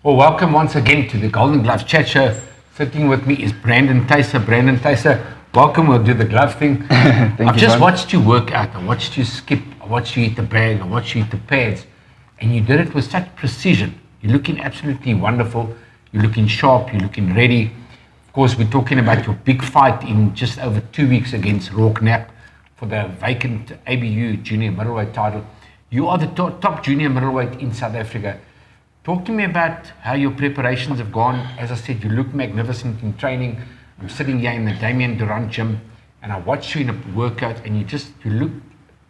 Well, welcome once again to the Golden Glove Chat Show. Sitting with me is Brandon Thysse. Brandon Thysse, welcome. We'll do the glove thing. Thank I've you, just Brian. watched you work out. I watched you skip. I watched you eat the bag. I watched you eat the pads. And you did it with such precision. You're looking absolutely wonderful. You're looking sharp. You're looking ready. Of course, we're talking about your big fight in just over 2 weeks against Roarke Knapp for the vacant ABU junior middleweight title. You are the top junior middleweight in South Africa. Talk to me about how your preparations have gone. As I said, you look magnificent in training. I'm sitting here in the Damien Durant gym, and I watch you in a workout, and you look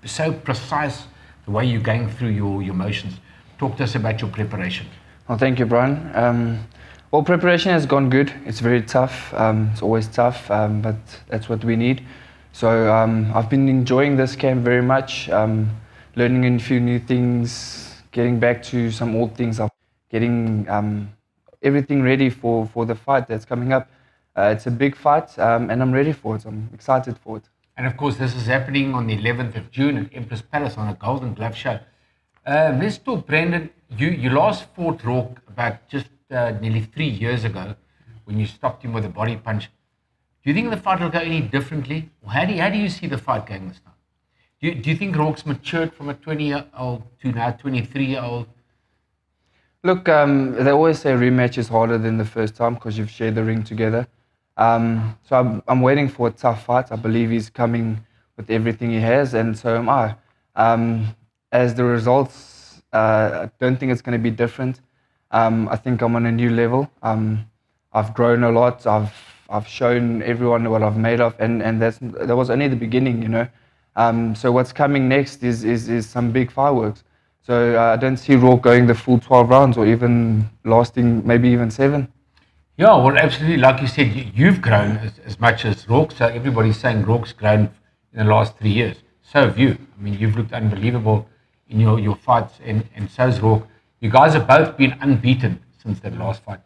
so precise the way you're going through your motions. Talk to us about your preparation. Well, thank you, Brian. Well, preparation has gone good. It's very tough. It's always tough, but that's what we need. So I've been enjoying this camp very much, learning a few new things, getting back to some old things, getting everything ready for the fight that's coming up. It's a big fight, and I'm ready for it. I'm excited for it. And of course, this is happening on the 11th of June at Empress Palace on a Golden Glove show. Let's talk, Brandon. You last fought Roarke about just nearly 3 years ago when you stopped him with a body punch. Do you think the fight will go any differently? Or how do you see the fight going this time? Do you think Roarke's matured from a 20-year-old to now 23-year-old? Look, they always say rematch is harder than the first time because you've shared the ring together. So I'm waiting for a tough fight. I believe he's coming with everything he has, and so am I. As the results, I don't think it's going to be different. I think I'm on a new level. I've grown a lot. I've shown everyone what I've made of, and that was only the beginning, you know. So what's coming next is some big fireworks. So I don't see Roarke going the full 12 rounds or even lasting maybe even 7. Yeah, well, absolutely. Like you said, you've grown as much as Roarke. So everybody's saying Roarke's grown in the last 3 years. So have you. I mean, you've looked unbelievable in your fights, and so's Roarke. You guys have both been unbeaten since that last fight.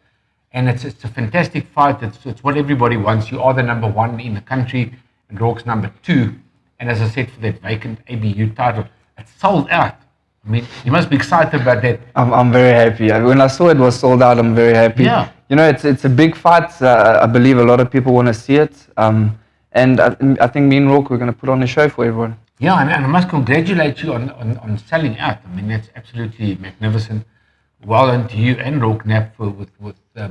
And it's a fantastic fight. It's what everybody wants. You are the number one in the country, and Roarke's number two. And as I said, for that vacant ABU title, it's sold out. I mean, you must be excited about that. I'm very happy. When I saw it was sold out, I'm very happy. Yeah. You know, it's a big fight. I believe a lot of people want to see it. And I think me and Roarke, we're going to put on a show for everyone. Yeah, and I must congratulate you on selling out. I mean, that's absolutely magnificent. Well done to you and Roarke Knapp with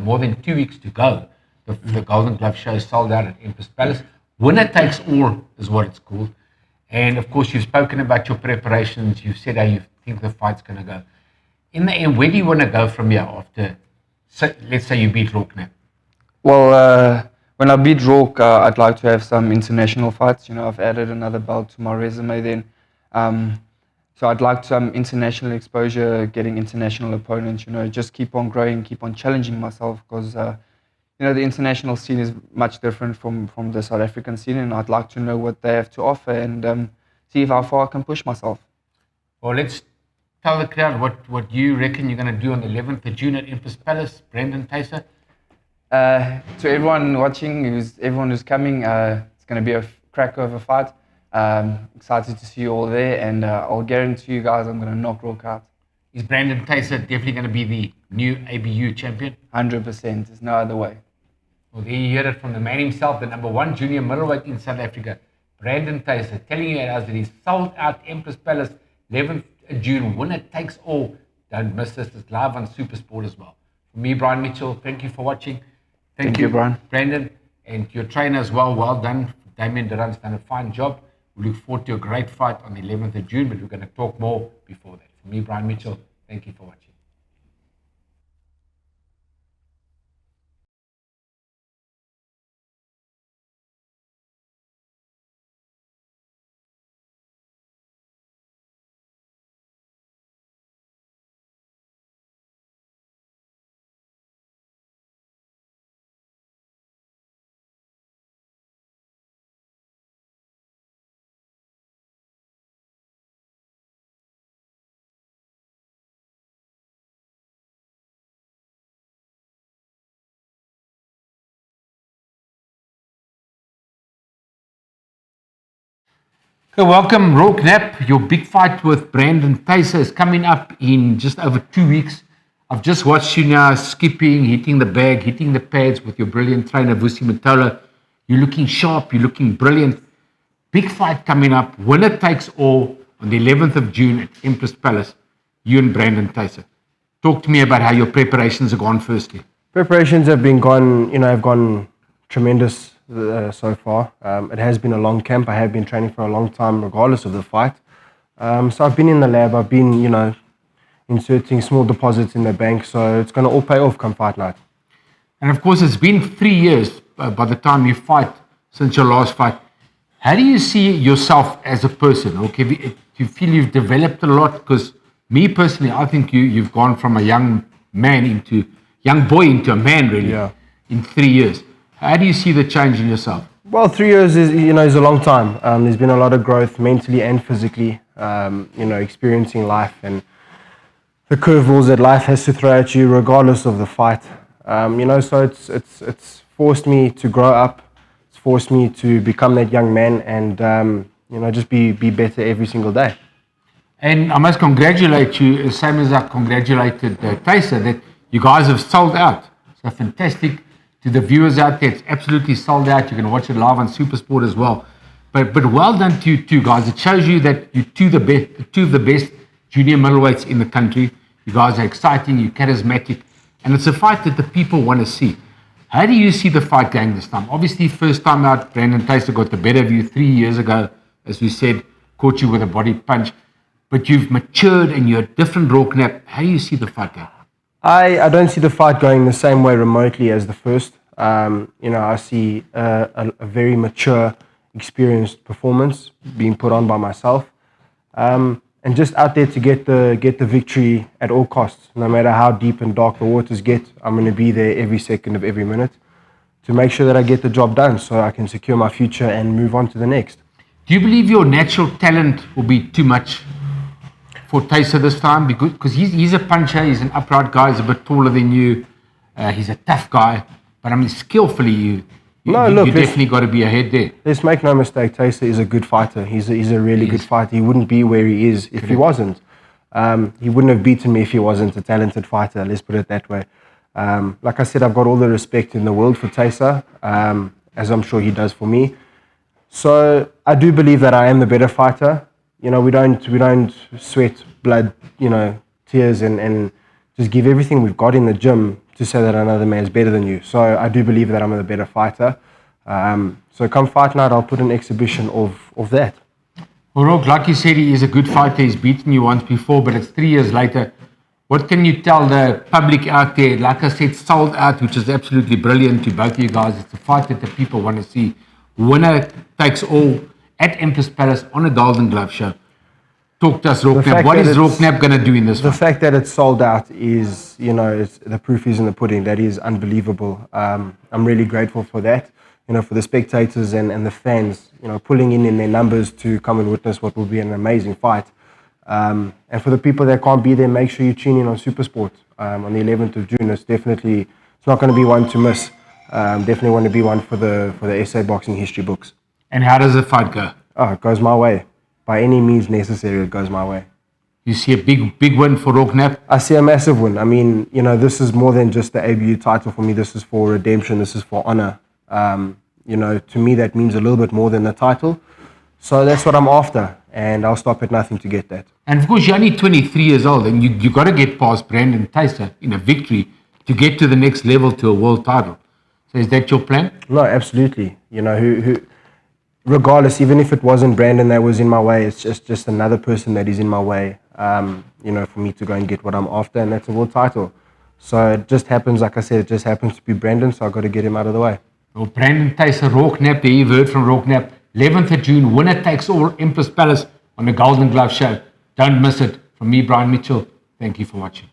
more than 2 weeks to go. The Golden Glove show is sold out at Empress Palace. Winner takes all is what it's called. And of course, you've spoken about your preparations. You've said how you think the fight's going to go. In the end, where do you want to go from here after, let's say you beat Roarke Knapp? Well, when I beat Roarke, I'd like to have some international fights. You know, I've added another belt to my resume then. So I'd like some international exposure, getting international opponents, you know, just keep on growing, keep on challenging myself because, you know, the international scene is much different from the South African scene, and I'd like to know what they have to offer and see if how far I can push myself. Well, let's tell the crowd what you reckon you're going to do on the 11th of June at Empress Palace, Brandon Thysse. To everyone watching, everyone who's coming, it's going to be a crack of a fight. Excited to see you all there, and I'll guarantee you guys I'm going to knock Roarke out. Is Brandon Thysse definitely going to be the new ABU champion? 100%. There's no other way. Well, there you hear it from the man himself, the number one junior middleweight in South Africa, Brandon Thysse, telling you that he's sold out Empress Palace, 11th of June. Winner takes all. Don't miss this. It's live on SuperSport as well. For me, Brian Mitchell, thank you for watching. Thank you, Brian. Brandon, and your trainer as well. Well done. Damien Durant's done a fine job. We look forward to a great fight on the 11th of June, but we're going to talk more before that. For me, Brian Mitchell, thank you for watching. Okay, welcome, Roarke Knapp. Your big fight with Brandon Thysse is coming up in just over 2 weeks. I've just watched you now skipping, hitting the bag, hitting the pads with your brilliant trainer, Vusi Matola. You're looking sharp, you're looking brilliant. Big fight coming up, winner takes all on the 11th of June at Empress Palace. You and Brandon Thysse. Talk to me about how your preparations have gone firstly. Preparations have gone tremendous so far. It has been a long camp. I have been training for a long time regardless of the fight. So I've been in the lab, I've been, inserting small deposits in the bank, so it's going to all pay off come fight night. And of course, it's been 3 years by the time you fight, since your last fight. How do you see yourself as a person? Okay, do you feel you've developed a lot? Because me personally, I think you've gone from a young boy into a man, really, in 3 years. How do you see the change in yourself? Well, 3 years is a long time. There's been a lot of growth mentally and physically, experiencing life and the curveballs that life has to throw at you regardless of the fight. So it's forced me to grow up. It's forced me to become that young man and, just be better every single day. And I must congratulate you, same as I congratulated Thysse, that you guys have sold out. So fantastic. To the viewers out there, it's absolutely sold out. You can watch it live on SuperSport as well. But well done to you two guys. It shows you that you're two of the best junior middleweights in the country. You guys are exciting, you're charismatic, and it's a fight that the people want to see. How do you see the fight going this time? Obviously, first time out, Brandon Thysse got the better of you 3 years ago, as we said, caught you with a body punch. But you've matured and you're a different Roarke Knapp. How do you see the fight going? I don't see the fight going the same way remotely as the first. I see a very mature, experienced performance being put on by myself. And just out there to get the victory at all costs. No matter how deep and dark the waters get, I'm going to be there every second of every minute to make sure that I get the job done so I can secure my future and move on to the next. Do you believe your natural talent will be too much for Thysse this time? Because he's a puncher, he's an upright guy, he's a bit taller than you, he's a tough guy, but I mean, skillfully you definitely got to be ahead there. Let's make no mistake, Thysse is a good fighter. He's a really good fighter. He wouldn't be where he is if he wasn't. He wouldn't have beaten me if he wasn't a talented fighter, let's put it that way. Like I said, I've got all the respect in the world for Thysse, as I'm sure he does for me. So I do believe that I am the better fighter. We don't sweat blood, tears and just give everything we've got in the gym to say that another man's better than you. So I do believe that I'm the better fighter. So come fight night, I'll put an exhibition of that. Well, Roarke, like you said, he is a good fighter. He's beaten you once before, but it's 3 years later. What can you tell the public out there? Like I said, sold out, which is absolutely brilliant to both of you guys. It's a fight that the people want to see. Winner takes all at Empress Palace on a Golden Glove show. Talk to us, Roarke Knapp. What is Roarke Knapp going to do in this fight? The fact that it's sold out is, the proof is in the pudding. That is unbelievable. I'm really grateful for that. For the spectators and the fans, pulling in their numbers to come and witness what will be an amazing fight. And for the people that can't be there, make sure you tune in on SuperSport on the 11th of June. It's not going to be one to miss. Definitely want to be one for the SA boxing history books. And how does the fight go? Oh, it goes my way. By any means necessary, it goes my way. You see a big win for Roarke Knapp? I see a massive win. I mean, this is more than just the ABU title for me. This is for redemption. This is for honor. To me, that means a little bit more than the title. So that's what I'm after, and I'll stop at nothing to get that. And of course, you're only 23 years old, and you got to get past Brandon Thysse in a victory to get to the next level, to a world title. So is that your plan? No, absolutely. Regardless, even if it wasn't Brandon that was in my way, it's just another person that is in my way, for me to go and get what I'm after, and that's a world title. So it just happens, like I said, it just happens to be Brandon, so I've got to get him out of the way. Well, Brandon Thysse, Roarke Knapp, there you've heard from Roarke Knapp. 11th of June, winner takes all, Empress Palace on the Golden Glove show. Don't miss it. From me, Brian Mitchell, thank you for watching.